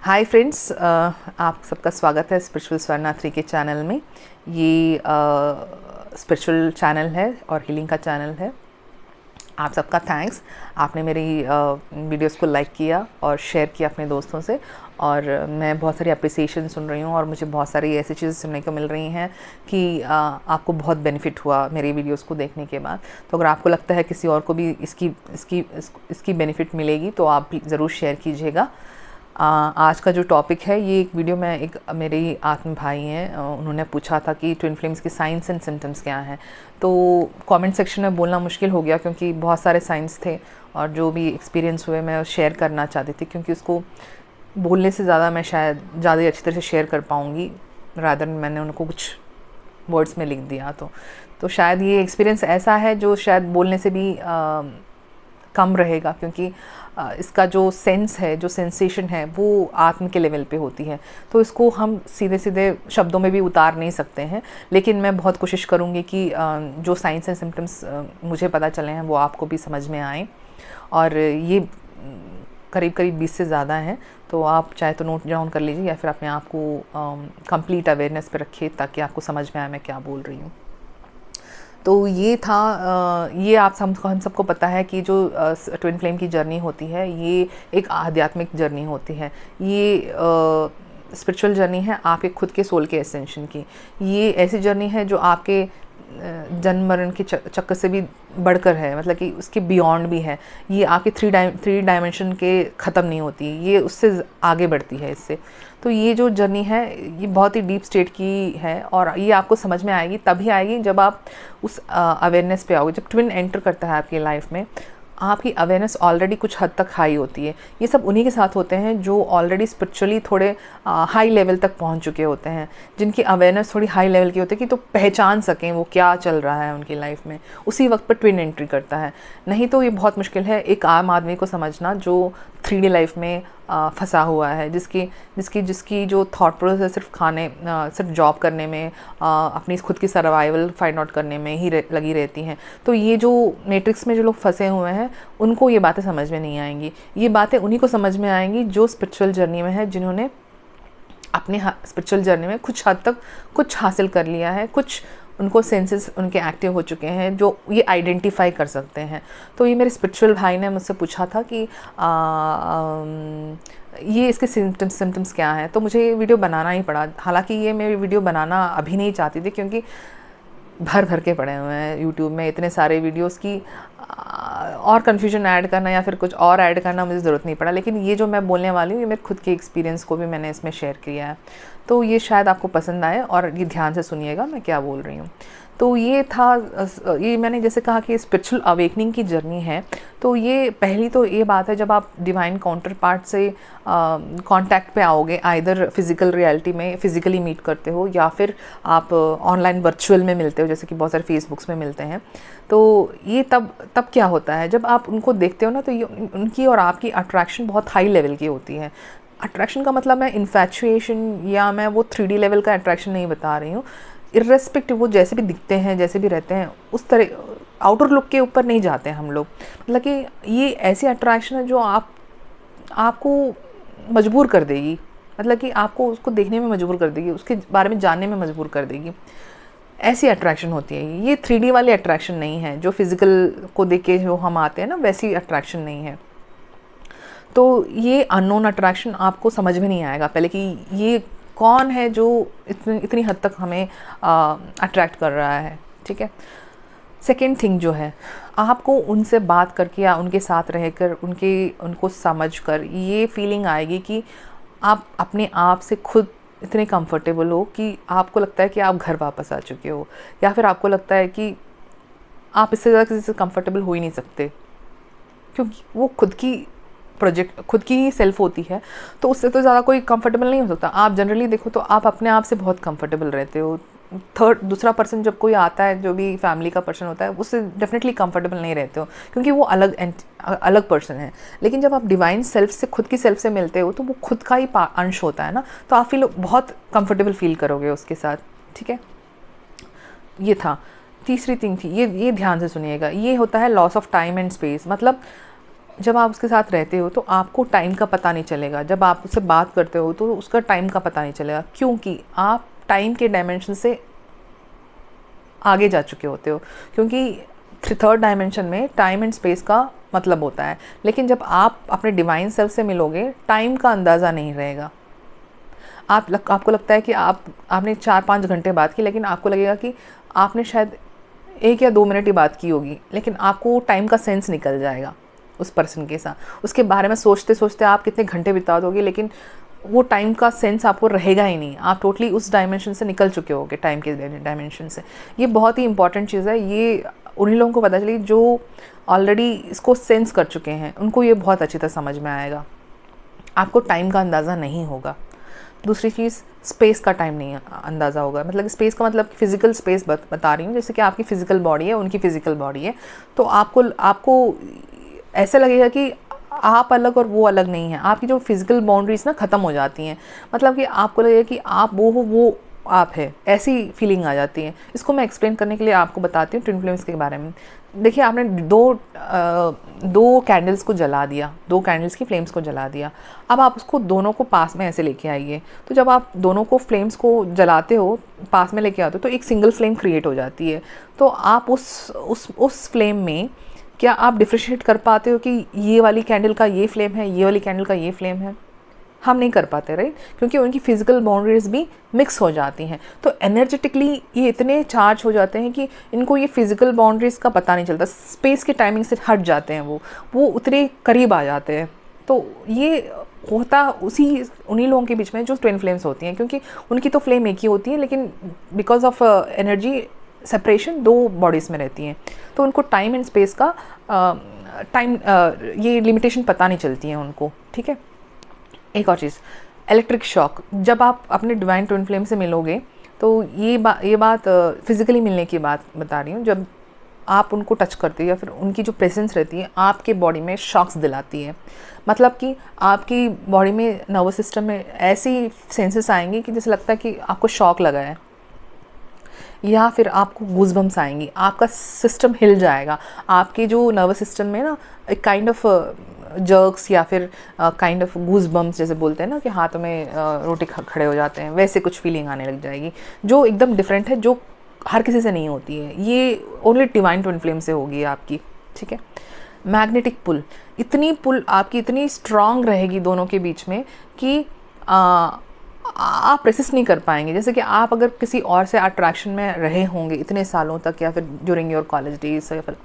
Hi friends, आप सबका स्वागत है स्पिरिचुअल स्वर्णा 3 के चैनल में। ये स्पिरिचुअल चैनल है और हीलिंग का चैनल है। आप सबका थैंक्स, आपने मेरी वीडियोस को लाइक किया और शेयर किया अपने दोस्तों से। और मैं बहुत सारी अप्रिसिएशन सुन रही हूँ और मुझे बहुत सारी ऐसी चीज़ें सुनने को मिल रही हैं कि आपको बहुत बेनिफिट हुआ मेरी वीडियोस को देखने के बाद। तो अगर आपको लगता है किसी और को भी इसकी बेनिफिट मिलेगी तो आप ज़रूर शेयर कीजिएगा। आज का जो टॉपिक है, ये एक वीडियो में एक मेरे आत्म भाई हैं, उन्होंने पूछा था कि ट्विन फ्लेम्स की साइंस एंड सिम्टम्स क्या हैं। तो कमेंट सेक्शन में बोलना मुश्किल हो गया क्योंकि बहुत सारे साइंस थे और जो भी एक्सपीरियंस हुए मैं शेयर करना चाहती थी, क्योंकि उसको बोलने से ज़्यादा मैं शायद ज़्यादा अच्छी तरह से शेयर कर पाऊँगी रादर मैंने उनको कुछ वर्ड्स में लिख दिया। तो शायद ये एक्सपीरियंस ऐसा है जो शायद बोलने से भी कम रहेगा, क्योंकि इसका जो सेंस है, जो सेंसेशन है, वो आत्म के लेवल पे होती है। तो इसको हम सीधे सीधे शब्दों में भी उतार नहीं सकते हैं, लेकिन मैं बहुत कोशिश करूँगी कि जो साइंस एंड सिम्टम्स मुझे पता चले हैं वो आपको भी समझ में आएँ। और ये करीब 20 से ज़्यादा हैं, तो आप चाहे तो नोट डाउन कर लीजिए या फिर अपने आप को कंप्लीट अवेयरनेस पे रखिए ताकि आपको समझ में आए मैं क्या बोल रही हूँ। तो ये था, ये आप हम सबको पता है कि जो ट्विन फ्लेम की जर्नी होती है ये एक आध्यात्मिक जर्नी होती है। ये स्पिरिचुअल जर्नी है आपके खुद के सोल के एसेंशन की। ये ऐसी जर्नी है जो आपके जन्म मरण के चक्कर से भी बढ़कर है, मतलब कि उसके बियॉन्ड भी है। ये आपके थ्री डायमेंशन के ख़त्म नहीं होती, ये उससे आगे बढ़ती है इससे। तो ये जो जर्नी है ये बहुत ही डीप स्टेट की है और ये आपको समझ में आएगी तभी आएगी जब आप उस अवेयरनेस पे आओगे। जब ट्विन एंटर करता है आपकी लाइफ में, आपकी अवेयरनेस ऑलरेडी कुछ हद तक हाई होती है। ये सब उन्हीं के साथ होते हैं जो ऑलरेडी स्पिरिचुअली थोड़े हाई लेवल तक पहुंच चुके होते हैं, जिनकी अवेयरनेस थोड़ी हाई लेवल की होती है कि तो पहचान सकें वो क्या चल रहा है उनकी लाइफ में। उसी वक्त पर ट्विन एंट्री करता है। नहीं तो ये बहुत मुश्किल है एक आम आदमी को समझना जो 3D लाइफ में फंसा हुआ है, जिसकी जो थॉट प्रोसेस सिर्फ जॉब करने में, अपनी खुद की सर्वाइवल फाइंड आउट करने में ही लगी रहती हैं। तो ये जो मैट्रिक्स में जो लोग फंसे हुए हैं उनको ये बातें समझ में नहीं आएंगी। ये बातें उन्हीं को समझ में आएंगी जो स्पिरिचुअल जर्नी में है, जिन्होंने अपने स्पिरिचुअल जर्नी में कुछ हद तक कुछ हासिल कर लिया है, कुछ उनको सेंसेस उनके एक्टिव हो चुके हैं जो ये आइडेंटिफाई कर सकते हैं। तो ये मेरे स्पिरिचुअल भाई ने मुझसे पूछा था कि ये इसके सिम्टम्स क्या हैं। तो मुझे वीडियो बनाना ही पड़ा। हालांकि ये मैं वीडियो बनाना अभी नहीं चाहती थी, क्योंकि भर के पड़े हुए हैं यूट्यूब में इतने सारे वीडियोस की, और कन्फ्यूजन ऐड करना या फिर कुछ और ऐड करना मुझे ज़रूरत नहीं पड़ा। लेकिन ये जो मैं बोलने वाली हूँ ये मेरे खुद के एक्सपीरियंस को भी मैंने इसमें शेयर किया है, तो ये शायद आपको पसंद आए और ये ध्यान से सुनिएगा मैं क्या बोल रही हूँ। तो ये था, ये मैंने जैसे कहा कि स्पिरिचुअल अवेकनिंग की जर्नी है। तो ये पहली तो ये बात है, जब आप डिवाइन काउंटर पार्ट से कांटेक्ट पे आओगे, आइदर फिजिकल रियलिटी में फिजिकली मीट करते हो या फिर आप ऑनलाइन वर्चुअल में मिलते हो, जैसे कि बहुत सारे फेसबुक्स में मिलते हैं। तो ये तब क्या होता है, जब आप उनको देखते हो ना, तो ये उनकी और आपकी अट्रैक्शन बहुत हाई लेवल की होती है। अट्रैक्शन का मतलब मैं इन्फैचुएशन या मैं वो 3D लेवल का अट्रैक्शन नहीं बता रही हूँ। इर्रेस्पेक्टिव वो जैसे भी दिखते हैं, जैसे भी रहते हैं, उस तरह आउटर लुक के ऊपर नहीं जाते हैं हम लोग। मतलब कि ये ऐसी अट्रैक्शन है जो आपको मजबूर कर देगी, मतलब कि आपको उसको देखने में मजबूर कर देगी, उसके बारे में जानने में मजबूर कर देगी। ऐसी अट्रैक्शन होती है। ये 3D वाली अट्रैक्शन नहीं है जो फिज़िकल को देख के जो हम आते हैं ना, वैसी अट्रैक्शन नहीं है। तो ये अननोन अट्रैक्शन आपको समझ में नहीं आएगा पहले कि ये कौन है जो इतनी हद तक हमें अट्रैक्ट कर रहा है, ठीक है। सेकेंड थिंग जो है, आपको उनसे बात करके या उनके साथ रहकर उनको समझकर ये फीलिंग आएगी कि आप अपने आप से खुद इतने कंफर्टेबल हो कि आपको लगता है कि आप घर वापस आ चुके हो, या फिर आपको लगता है कि आप इससे ज़्यादा किसी से कंफर्टेबल हो ही नहीं सकते, क्योंकि वो खुद की ही सेल्फ होती है। तो उससे तो ज़्यादा कोई कंफर्टेबल नहीं हो सकता। आप जनरली देखो तो आप अपने आप से बहुत कंफर्टेबल रहते हो। दूसरा पर्सन जब कोई आता है, जो भी फैमिली का पर्सन होता है, उससे डेफिनेटली कंफर्टेबल नहीं रहते हो, क्योंकि वो अलग पर्सन है। लेकिन जब आप डिवाइन सेल्फ से, खुद की सेल्फ से मिलते हो, तो वो खुद का ही अंश होता है ना, तो आप बहुत कंफर्टेबल फील करोगे उसके साथ, ठीक है। ये था, तीसरी थिंग थी, ये ध्यान से सुनिएगा। ये होता है loss of time and space. मतलब जब आप उसके साथ रहते हो तो आपको टाइम का पता नहीं चलेगा, जब आप उससे बात करते हो तो उसका टाइम का पता नहीं चलेगा, क्योंकि आप टाइम के डायमेंशन से आगे जा चुके होते हो। क्योंकि थर्ड डायमेंशन में टाइम एंड स्पेस का मतलब होता है, लेकिन जब आप अपने डिवाइन सेल्फ से मिलोगे टाइम का अंदाज़ा नहीं रहेगा। आपको लगता है कि आपने 4-5 घंटे बात की, लेकिन आपको लगेगा कि आपने शायद 1 या 2 मिनट ही बात की होगी, लेकिन आपको टाइम का सेंस निकल जाएगा उस पर्सन के साथ। उसके बारे में सोचते सोचते आप कितने घंटे बिता दोगे, लेकिन वो टाइम का सेंस आपको रहेगा ही नहीं। आप टोटली उस डायमेंशन से निकल चुके होगे, टाइम के डायमेंशन से। ये बहुत ही इंपॉर्टेंट चीज़ है, ये उन्हीं लोगों को पता चली जो ऑलरेडी इसको सेंस कर चुके हैं, उनको ये बहुत अच्छी तरह समझ में आएगा। आपको टाइम का अंदाज़ा नहीं होगा। दूसरी चीज़, स्पेस का टाइम नहीं अंदाज़ा होगा। मतलब स्पेस का मतलब फिज़िकल स्पेस बता रही हूँ, जैसे कि आपकी फ़िज़िकल बॉडी है, उनकी फ़िज़िकल बॉडी है, तो आपको ऐसा लगेगा कि आप अलग और वो अलग नहीं है। आपकी जो फिज़िकल बाउंड्रीज ना ख़त्म हो जाती हैं, मतलब कि आपको लगेगा कि आप वो हो, वो आप है, ऐसी फीलिंग आ जाती है। इसको मैं एक्सप्लेन करने के लिए आपको बताती हूँ ट्विन फ्लेम्स के बारे में। देखिए, आपने दो कैंडल्स को जला दिया, 2 कैंडल्स की फ्लेम्स को जला दिया। अब आप उसको दोनों को पास में ऐसे लेके आइए। तो जब आप दोनों को फ्लेम्स को जलाते हो, पास में लेके आते हो, तो एक सिंगल फ्लेम क्रिएट हो जाती है। तो आप उस फ्लेम में क्या आप डिफ्रेंशिएट कर पाते हो कि ये वाली कैंडल का ये फ्लेम है, ये वाली कैंडल का ये फ्लेम है? हम नहीं कर पाते, राइट? क्योंकि उनकी फिजिकल बाउंड्रीज भी मिक्स हो जाती हैं। तो एनर्जेटिकली ये इतने चार्ज हो जाते हैं कि इनको ये फिजिकल बाउंड्रीज का पता नहीं चलता। स्पेस के टाइमिंग से हट जाते हैं, वो उतने करीब आ जाते हैं। तो ये होता उन्हीं लोगों के बीच में जो ट्विन फ्लेम्स होती हैं, क्योंकि उनकी तो फ्लेम एक ही होती है, लेकिन because of energy separation 2 bodies में रहती हैं, तो उनको टाइम एंड स्पेस का ये लिमिटेशन पता नहीं चलती है उनको, ठीक है। एक और चीज़, इलेक्ट्रिक शॉक। जब आप अपने डिवाइन ट्विन फ्लेम से मिलोगे, तो ये बात फिज़िकली मिलने की बात बता रही हूँ। जब आप उनको टच करते हो या फिर उनकी जो प्रेजेंस रहती है, आपके बॉडी में शॉक्स दिलाती है। मतलब कि आपकी बॉडी में, नर्वस सिस्टम में ऐसी सेंसेस आएंगी कि जैसे लगता है कि आपको शॉक लगा है, या फिर आपको गूज़बम्स आएंगी, आपका सिस्टम हिल जाएगा। आपके जो नर्वस सिस्टम में ना एक काइंड ऑफ जर्क्स या फिर काइंड ऑफ गूज़बम्स जैसे बोलते हैं ना, कि हाथों में रोटे खड़े हो जाते हैं, वैसे कुछ फीलिंग आने लग जाएगी, जो एकदम डिफरेंट है, जो हर किसी से नहीं होती है। ये ओनली डिवाइन ट्विन फ्लेम से होगी आपकी, ठीक है। मैग्नेटिक पुल, पुल आपकी इतनी स्ट्रांग रहेगी दोनों के बीच में कि आप रेसिस्ट नहीं कर पाएंगे। जैसे कि आप अगर किसी और से अट्रैक्शन में रहे होंगे इतने सालों तक, या फिर ड्यूरिंग योर कॉलेज डेज, या फिर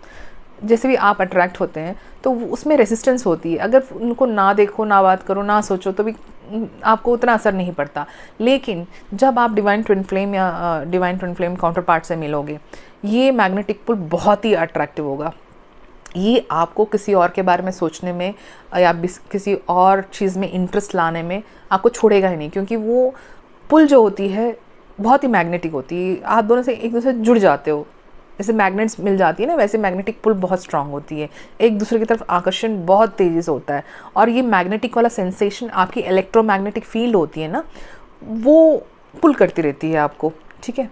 जैसे भी आप अट्रैक्ट होते हैं, तो उसमें रेसिस्टेंस होती है। अगर उनको ना देखो, ना बात करो, ना सोचो, तो भी आपको उतना असर नहीं पड़ता। लेकिन जब आप डिवाइन ट्विन फ्लेम या divine twin flame counter part से मिलोगे, ये मैग्नेटिक पुल बहुत ही अट्रैक्टिव होगा। ये आपको किसी और के बारे में सोचने में या किसी और चीज़ में इंटरेस्ट लाने में आपको छोड़ेगा ही नहीं, क्योंकि वो पुल जो होती है बहुत ही मैग्नेटिक होती है। आप दोनों से एक दूसरे से जुड़ जाते हो, जैसे मैग्नेट्स मिल जाती है ना, वैसे मैग्नेटिक पुल बहुत स्ट्रांग होती है। एक दूसरे की तरफ आकर्षण बहुत तेज़ी से होता है, और ये मैग्नेटिक वाला सेंसेशन, आपकी इलेक्ट्रोमैग्नेटिक फील्ड होती है ना, वो पुल करती रहती है आपको, ठीक है।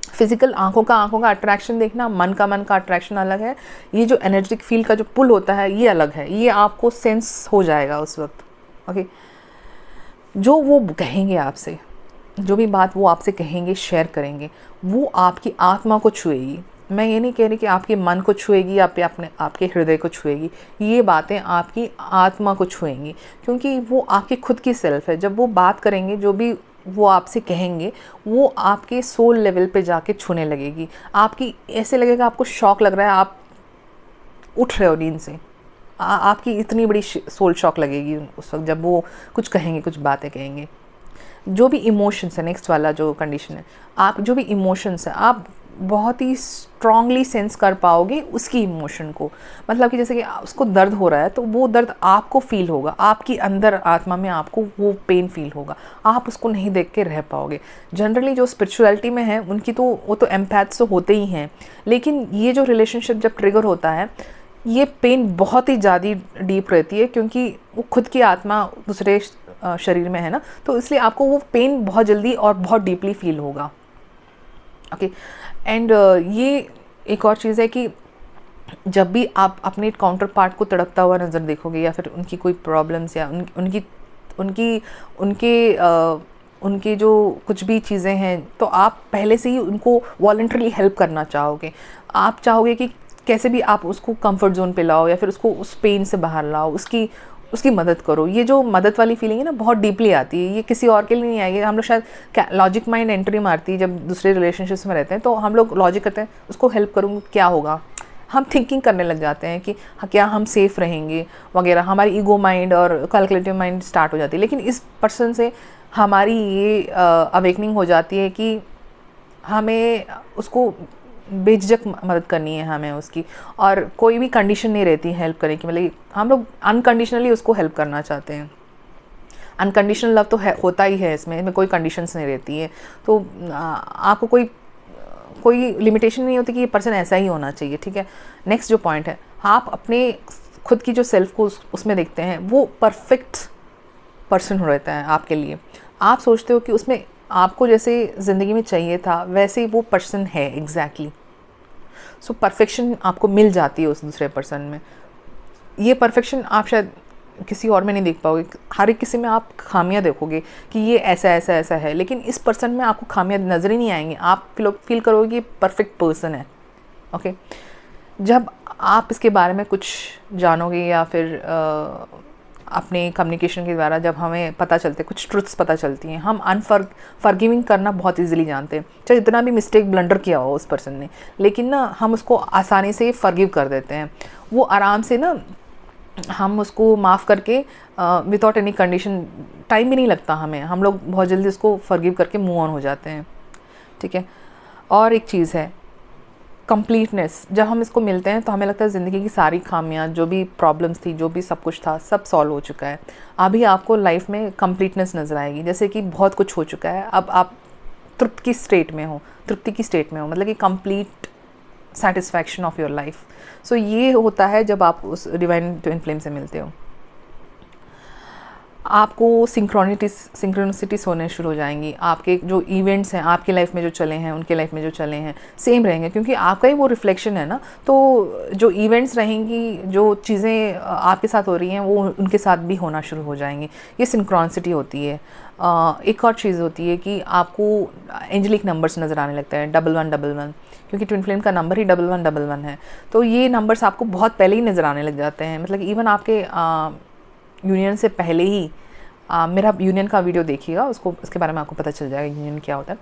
फिजिकल आंखों का अट्रैक्शन देखना, मन का अट्रैक्शन अलग है। ये जो एनर्जेटिक फील्ड का जो पुल होता है, ये अलग है। ये आपको सेंस हो जाएगा उस वक्त, ओके। जो वो कहेंगे आपसे, जो भी बात वो आपसे कहेंगे, शेयर करेंगे, वो आपकी आत्मा को छुएगी। मैं ये नहीं कह रही कि आपके मन को छुएगी या आपके हृदय को छुएगी। ये बातें आपकी आत्मा को छुएंगी, क्योंकि वो आपकी खुद की सेल्फ है। जब वो बात करेंगे, जो भी वो आपसे कहेंगे, वो आपके सोल लेवल पे जाके छूने लगेगी। आपकी ऐसे लगेगा, आपको शॉक लग रहा है, आप उठ रहे हो नींद से, आपकी इतनी बड़ी सोल शॉक लगेगी उस वक्त जब वो कुछ कहेंगे, कुछ बातें कहेंगे। जो भी इमोशंस है, नेक्स्ट वाला जो कंडीशन है, आप जो भी इमोशंस है, आप बहुत ही स्ट्रांगली सेंस कर पाओगे उसकी इमोशन को। मतलब कि जैसे कि उसको दर्द हो रहा है, तो वो दर्द आपको फील होगा, आपकी अंदर आत्मा में आपको वो पेन फील होगा। आप उसको नहीं देख के रह पाओगे। जनरली जो स्पिरिचुअलिटी में है, उनकी तो वो तो एम्पैथ्स तो होते ही हैं, लेकिन ये जो रिलेशनशिप जब ट्रिगर होता है, ये पेन बहुत ही ज़्यादा डीप रहती है, क्योंकि वो खुद की आत्मा दूसरे शरीर में है ना, तो इसलिए आपको वो पेन बहुत जल्दी और बहुत डीपली फील होगा, ओके। एंड ये एक और चीज़ है कि जब भी आप अपने काउंटर पार्ट को तड़पता हुआ नज़र देखोगे या फिर उनकी कोई प्रॉब्लम्स या उनकी उनकी उनके उनके जो कुछ भी चीज़ें हैं, तो आप पहले से ही उनको वॉलंटरली हेल्प करना चाहोगे। आप चाहोगे कि कैसे भी आप उसको कंफर्ट जोन पे लाओ या फिर उसको उस पेन से बाहर लाओ, उसकी उसकी मदद करो। ये जो मदद वाली फीलिंग है ना, बहुत डीपली आती है, ये किसी और के लिए नहीं आएगी। हम लोग शायद लॉजिक माइंड एंट्री मारती है जब दूसरे रिलेशनशिप्स में रहते हैं, तो हम लोग लॉजिक करते हैं उसको हेल्प करूँगी क्या होगा, हम थिंकिंग करने लग जाते हैं कि क्या हम सेफ़ रहेंगे वगैरह, हमारी ईगो माइंड और कैलकुलेटिव माइंड स्टार्ट हो जाती है। लेकिन इस पर्सन से हमारी ये अवेकनिंग हो जाती है कि हमें उसको बेझिझक मदद करनी है हमें उसकी, और कोई भी कंडीशन नहीं रहती हेल्प करने की। मतलब हम लोग अनकंडीशनली उसको हेल्प करना चाहते हैं। अनकंडीशनल लव तो होता ही है, इसमें कोई कंडीशंस नहीं रहती है। तो आपको कोई लिमिटेशन नहीं होती कि ये पर्सन ऐसा ही होना चाहिए, ठीक है। नेक्स्ट जो पॉइंट है, आप अपने खुद की जो सेल्फ को उसमें देखते हैं, वो परफेक्ट पर्सन रहता है आपके लिए। आप सोचते हो कि उसमें आपको जैसे ज़िंदगी में चाहिए था वैसे ही वो पर्सन है एग्जैक्टली। सो परफेक्शन आपको मिल जाती है उस दूसरे पर्सन में। ये परफेक्शन आप शायद किसी और में नहीं देख पाओगे। हर एक किसी में आप खामियां देखोगे कि ये ऐसा ऐसा ऐसा है, लेकिन इस पर्सन में आपको खामियां नज़र ही नहीं आएंगी। आप फील करोगे कि ये परफेक्ट पर्सन है। ओके, जब आप इसके बारे में कुछ जानोगे या फिर अपने कम्युनिकेशन के द्वारा जब हमें पता चलते, कुछ ट्रुथ्स पता चलती हैं, हम फॉरगिविंग करना बहुत इजीली जानते हैं। चाहे इतना भी मिस्टेक ब्लंडर किया हो उस पर्सन ने, लेकिन ना हम उसको आसानी से फॉरगिव कर देते हैं। वो आराम से ना हम उसको माफ़ करके विदाउट एनी कंडीशन, टाइम भी नहीं लगता हमें, हम लोग बहुत जल्दी उसको फॉरगिव करके मूव ऑन हो जाते हैं, ठीक है। और एक चीज़ है कंप्लीटनेस। जब हम इसको मिलते हैं तो हमें लगता है ज़िंदगी की सारी खामियां, जो भी प्रॉब्लम्स थी, जो भी सब कुछ था, सब सॉल्व हो चुका है। अभी आपको लाइफ में कंप्लीटनेस नज़र आएगी, जैसे कि बहुत कुछ हो चुका है। अब आप तृप्ति की स्टेट में हो, मतलब कि complete satisfaction of your life. So ये होता है जब आप उस डिवाइन ट्विन फ्लेम से मिलते हो। आपको सिंक्रोनिसिटीज होने शुरू हो जाएंगी। आपके जो इवेंट्स हैं आपकी लाइफ में जो चले हैं, उनके लाइफ में जो चले हैं, सेम रहेंगे, क्योंकि आपका ही वो रिफ्लेक्शन है ना। तो जो इवेंट्स रहेंगी, जो चीज़ें आपके साथ हो रही हैं, वो उनके साथ भी होना शुरू हो जाएंगी। ये सिंक्रोनिसिटी होती है। एक और चीज़ होती है कि आपको एंजेलिक नंबर्स नज़र आने लगता है, 1111, क्योंकि ट्विन फ्लेम का नंबर ही 1111 है। तो ये नंबर्स आपको बहुत पहले ही नज़र आने लग जाते हैं। मतलब इवन आपके यूनियन से पहले ही, मेरा यूनियन का वीडियो देखिएगा, उसके बारे में आपको पता चल जाएगा यूनियन क्या होता है।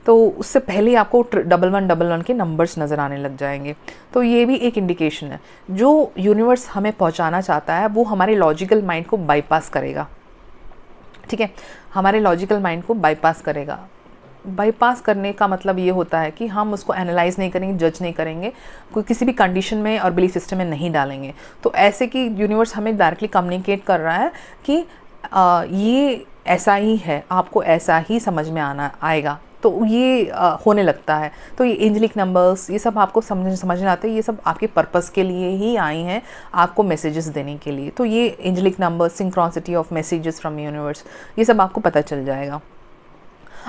तो उससे पहले ही आपको 1111 के नंबर्स नज़र आने लग जाएंगे। तो ये भी एक इंडिकेशन है। जो यूनिवर्स हमें पहुंचाना चाहता है वो हमारे लॉजिकल माइंड को बाईपास करेगा, ठीक है। हमारे लॉजिकल माइंड को बाईपास करेगा। बाईपास करने का मतलब ये होता है कि हम उसको एनालाइज नहीं करेंगे, जज नहीं करेंगे, कोई किसी भी कंडीशन में और बिलीफ सिस्टम में नहीं डालेंगे। तो ऐसे कि यूनिवर्स हमें डायरेक्टली कम्युनिकेट कर रहा है कि ये ऐसा ही है, आपको ऐसा ही समझ में आएगा। तो ये होने लगता है। तो ये एंजेलिक नंबर्स, ये सब आपको समझने आते हैं। ये सब आपके पर्पस के लिए ही आई हैं, आपको मैसेजेस देने के लिए। तो ये angelic numbers, synchronicity of messages from universe, ये सब आपको पता चल जाएगा।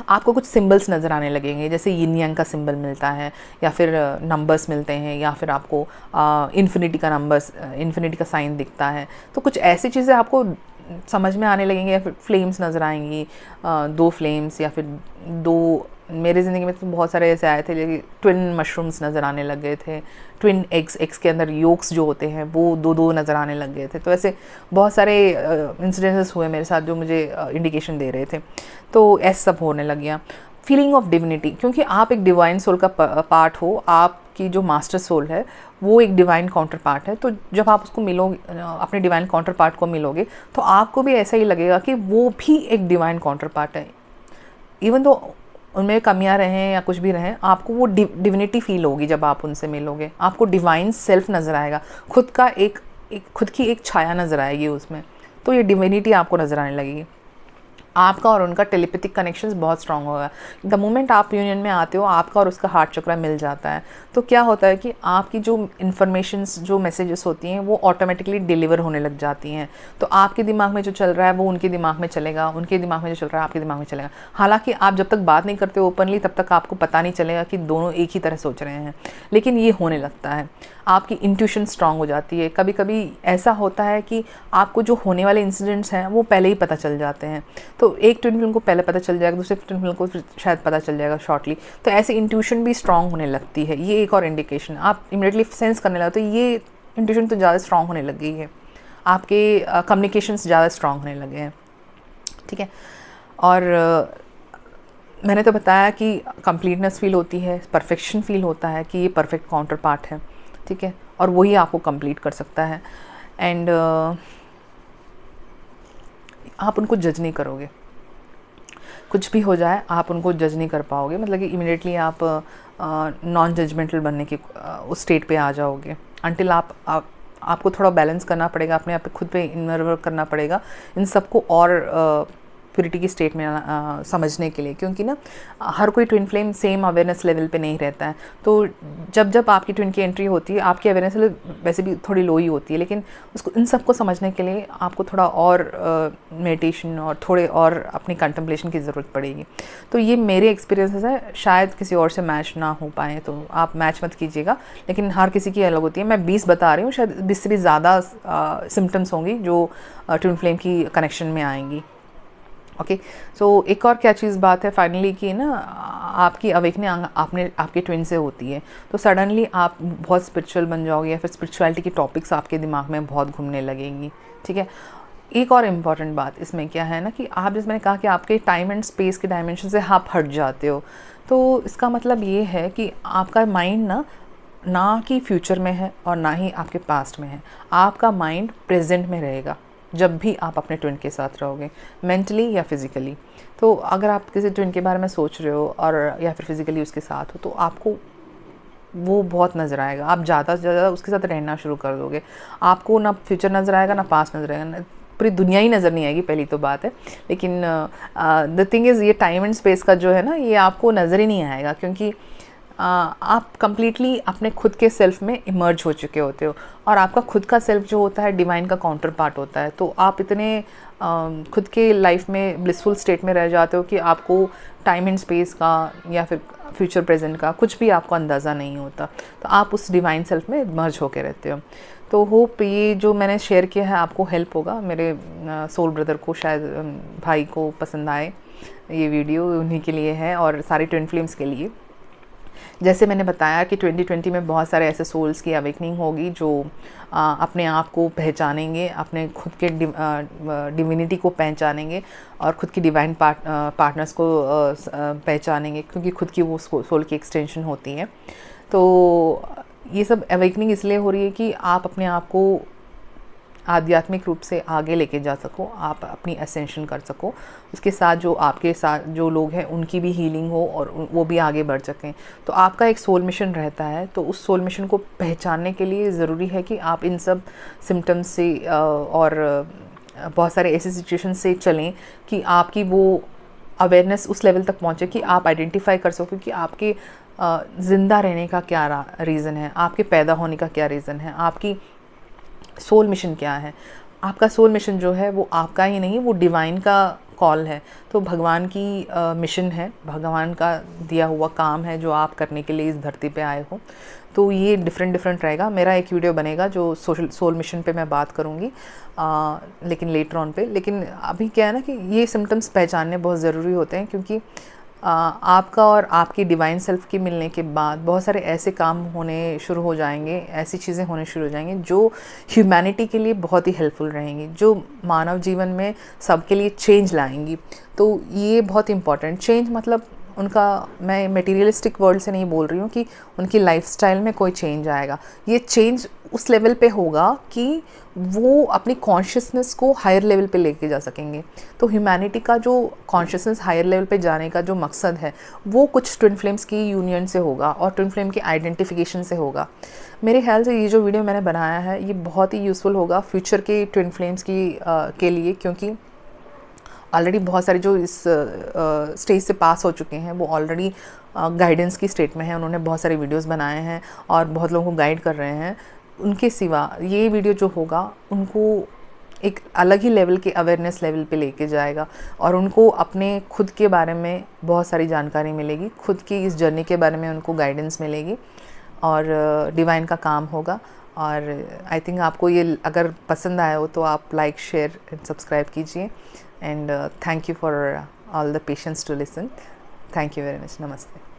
आपको कुछ सिंबल्स नज़र आने लगेंगे, जैसे यिन यांग का सिंबल मिलता है, या फिर नंबर्स मिलते हैं, या फिर आपको इन्फिनिटी का साइन दिखता है। तो कुछ ऐसी चीज़ें आपको समझ में आने लगेंगे, या फिर फ्लेम्स नज़र आएंगी, 2 फ्लेम्स, या फिर 2, मेरे ज़िंदगी में तो बहुत सारे ऐसे आए थे, लेकिन ट्विन मशरूम्स नज़र आने लग गए थे, ट्विन एग्स के अंदर योक्स जो होते हैं वो 2-2 नज़र आने लग गए थे। तो ऐसे बहुत सारे इंसिडेंसेस हुए मेरे साथ जो मुझे इंडिकेशन दे रहे थे। तो ऐसा सब होने लग गया। फीलिंग ऑफ डिविनिटी, क्योंकि आप एक डिवाइन सोल का पार्ट हो, आपकी जो मास्टर सोल है वो एक डिवाइन काउंटर पार्ट है। तो जब आप उसको मिलोगे, अपने डिवाइन काउंटर पार्ट को मिलोगे, तो आपको भी ऐसा ही लगेगा कि वो भी एक डिवाइन काउंटर पार्ट है। इवन तो उनमें कमियां रहें या कुछ भी रहें, आपको वो डिविनिटी फील होगी जब आप उनसे मिलोगे। आपको डिवाइन सेल्फ नज़र आएगा, खुद की एक छाया नज़र आएगी उसमें। तो ये डिविनिटी आपको नज़र आने लगेगी। आपका और उनका टेलीपैथिक कनेक्शंस बहुत स्ट्रांग होगा। द मोमेंट आप यूनियन में आते हो, आपका और उसका हार्ट चक्रा मिल जाता है, तो क्या होता है कि आपकी जो इन्फॉर्मेशंस, जो मैसेजेस होती हैं, वो ऑटोमेटिकली डिलीवर होने लग जाती हैं। तो आपके दिमाग में जो चल रहा है वो उनके दिमाग में चलेगा, उनके दिमाग में जो चल रहा है आपके दिमाग में चलेगा। हालांकि आप जब तक बात नहीं करते ओपनली, तब तक आपको पता नहीं चलेगा कि दोनों एक ही तरह सोच रहे हैं, लेकिन ये होने लगता है। आपकी इंट्यूशन स्ट्रांग हो जाती है। कभी कभी ऐसा होता है कि आपको जो होने वाले इंसिडेंट्स हैं वो पहले ही पता चल जाते हैं। तो एक ट्विन फिल्म को पहले पता चल जाएगा, दूसरे ट्विन फिल्म को शायद पता चल जाएगा शॉर्टली। तो ऐसे इंट्यूशन भी स्ट्रांग होने लगती है। ये एक और इंडिकेशन, आप इमीडिएटली सेंस करने लगते हो ये इंट्यूशन तो ज़्यादा स्ट्रांग होने लग गई है, आपके कम्युनिकेशंस ज़्यादा स्ट्रांग होने लगे हैं। ठीक है। और मैंने तो बताया कि कंप्लीटनेस फील होती है, परफेक्शन फील होता है कि ये परफेक्ट काउंटर पार्ट है। ठीक है। और वही आपको कंप्लीट कर सकता है। एंड आप उनको जज नहीं करोगे, कुछ भी हो जाए आप उनको जज नहीं कर पाओगे। मतलब कि इमिडिएटली आप नॉन जजमेंटल बनने की उस स्टेट पे आ जाओगे। अंटिल आपको थोड़ा बैलेंस करना पड़ेगा, अपने आप पे खुद पे इनर वर्क करना पड़ेगा इन सबको और प्योरिटी की स्टेट में समझने के लिए। क्योंकि ना हर कोई twin flame same awareness level पे नहीं रहता है। तो जब आपकी ट्विन की एंट्री होती है, आपकी अवेयरनेस लेवल वैसे भी थोड़ी लो ही होती है, लेकिन उसको इन सबको समझने के लिए आपको थोड़ा और मेडिटेशन और थोड़े और अपनी कंटेम्पलेशन की ज़रूरत पड़ेगी। तो ये मेरे एक्सपीरियंसेस है, शायद किसी और से मैच ना हो पाए तो आप मैच मत कीजिएगा, लेकिन हर किसी की अलग होती है। मैं 20 बता रही हूँ, शायद 20 से भी ज़्यादा सिम्टम्स होंगी जो ट्विन फ्लेम की कनेक्शन में आएंगी। ओके। सो एक और क्या चीज़ बात है फाइनली कि ना आपकी अवेकनिंग आपके ट्विन से होती है, तो सडनली आप बहुत स्पिरिचुअल बन जाओगे या फिर स्पिरिचुअलिटी की टॉपिक्स आपके दिमाग में बहुत घूमने लगेंगी। ठीक है। एक और इम्पॉर्टेंट बात इसमें क्या है ना कि आप, जैसे मैंने कहा कि आपके टाइम एंड स्पेस के डायमेंशन से आप हट जाते हो, तो इसका मतलब ये है कि आपका माइंड ना कि फ्यूचर में है और ना ही आपके पास्ट में है। आपका माइंड प्रेजेंट में रहेगा जब भी आप अपने ट्विन के साथ रहोगे, मेंटली या फिज़िकली। तो अगर आप किसी ट्विन के बारे में सोच रहे हो और या फिर फिज़िकली उसके साथ हो, तो आपको वो बहुत नज़र आएगा। आप ज़्यादा से ज़्यादा उसके साथ रहना शुरू कर दोगे। आपको ना फ्यूचर नज़र आएगा ना पास्ट नज़र आएगा, पूरी दुनिया ही नज़र नहीं आएगी, पहली तो बात है। लेकिन द थिंग इज़, ये टाइम एंड स्पेस का जो है ना, ये आपको नज़र ही नहीं आएगा, क्योंकि आप कंप्लीटली अपने खुद के सेल्फ में इमर्ज हो चुके होते हो। और आपका खुद का सेल्फ जो होता है डिवाइन का काउंटर पार्ट होता है। तो आप इतने खुद के लाइफ में ब्लिसफुल स्टेट में रह जाते हो कि आपको टाइम एंड स्पेस का या फिर फ्यूचर प्रेजेंट का कुछ भी आपको अंदाज़ा नहीं होता। तो आप उस डिवाइन सेल्फ में इमर्ज होके रहते हो। तो होप ये जो मैंने शेयर किया है आपको हेल्प होगा। मेरे सोल ब्रदर को, शायद भाई को पसंद आए ये वीडियो, उन्हीं के लिए है और सारे ट्विन फ्लेम्स के लिए। जैसे मैंने बताया कि 2020 में बहुत सारे ऐसे सोल्स की अवेकनिंग होगी जो अपने आप को पहचानेंगे, अपने खुद के डिविनिटी को पहचानेंगे और खुद की डिवाइन पार्टनर्स को पहचानेंगे, क्योंकि खुद की वो सोल की एक्सटेंशन होती है। तो ये सब अवेकनिंग इसलिए हो रही है कि आप अपने आप को आध्यात्मिक रूप से आगे लेके जा सको, आप अपनी असेंशन कर सको, उसके साथ जो आपके साथ जो लोग हैं उनकी भी हीलिंग हो और वो भी आगे बढ़ सकें। तो आपका एक सोल मिशन रहता है। तो उस सोल मिशन को पहचानने के लिए ज़रूरी है कि आप इन सब सिम्टम्स से और बहुत सारे ऐसे सिचुएशन से चलें कि आपकी वो अवेयरनेस उस लेवल तक पहुँचे कि आप आइडेंटिफाई कर सको कि आपके ज़िंदा रहने का क्या रीज़न है, आपके पैदा होने का क्या रीज़न है, आपकी सोल मिशन क्या है। आपका सोल मिशन जो है वो आपका ही नहीं, वो डिवाइन का कॉल है। तो भगवान की मिशन है, भगवान का दिया हुआ काम है जो आप करने के लिए इस धरती पे आए हो। तो ये डिफरेंट रहेगा। मेरा एक वीडियो बनेगा जो सोल मिशन पे मैं बात करूँगी, लेकिन लेटर ऑन पे। लेकिन अभी क्या है ना कि ये सिम्टम्स पहचानने बहुत ज़रूरी होते हैं, क्योंकि आपका और आपकी डिवाइन सेल्फ की मिलने के बाद बहुत सारे ऐसे काम होने शुरू हो जाएंगे, ऐसी चीज़ें होने शुरू हो जाएंगी जो ह्यूमैनिटी के लिए बहुत ही हेल्पफुल रहेंगी, जो मानव जीवन में सबके लिए चेंज लाएंगी। तो ये बहुत इम्पॉर्टेंट चेंज, मतलब उनका, मैं मटेरियलिस्टिक वर्ल्ड से नहीं बोल रही हूँ कि उनकी लाइफस्टाइल में कोई चेंज आएगा। ये चेंज उस लेवल पे होगा कि वो अपनी कॉन्शियसनेस को हायर लेवल पे लेके जा सकेंगे। तो ह्यूमैनिटी का जो कॉन्शियसनेस हायर लेवल पे जाने का जो मकसद है वो कुछ ट्विन फ्लेम्स की यूनियन से होगा और ट्विन फ्लेम की आइडेंटिफिकेशन से होगा। मेरे ख्याल से ये जो वीडियो मैंने बनाया है ये बहुत ही यूज़फुल होगा फ्यूचर के ट्विन फ्लेम्स के लिए, क्योंकि ऑलरेडी बहुत सारे जो इस स्टेज से पास हो चुके हैं वो ऑलरेडी गाइडेंस की स्टेट में है, उन्होंने बहुत सारे वीडियोस बनाए हैं और बहुत लोगों को गाइड कर रहे हैं। उनके सिवा ये वीडियो जो होगा उनको एक अलग ही लेवल के अवेयरनेस लेवल पे लेके जाएगा और उनको अपने खुद के बारे में बहुत सारी जानकारी मिलेगी, खुद की इस जर्नी के बारे में उनको गाइडेंस मिलेगी और डिवाइन का काम होगा। और आई थिंक आपको ये अगर पसंद आया हो तो आप लाइक, शेयर एंड सब्सक्राइब कीजिए। And thank you for all the patience to listen. Thank you very much. नमस्ते।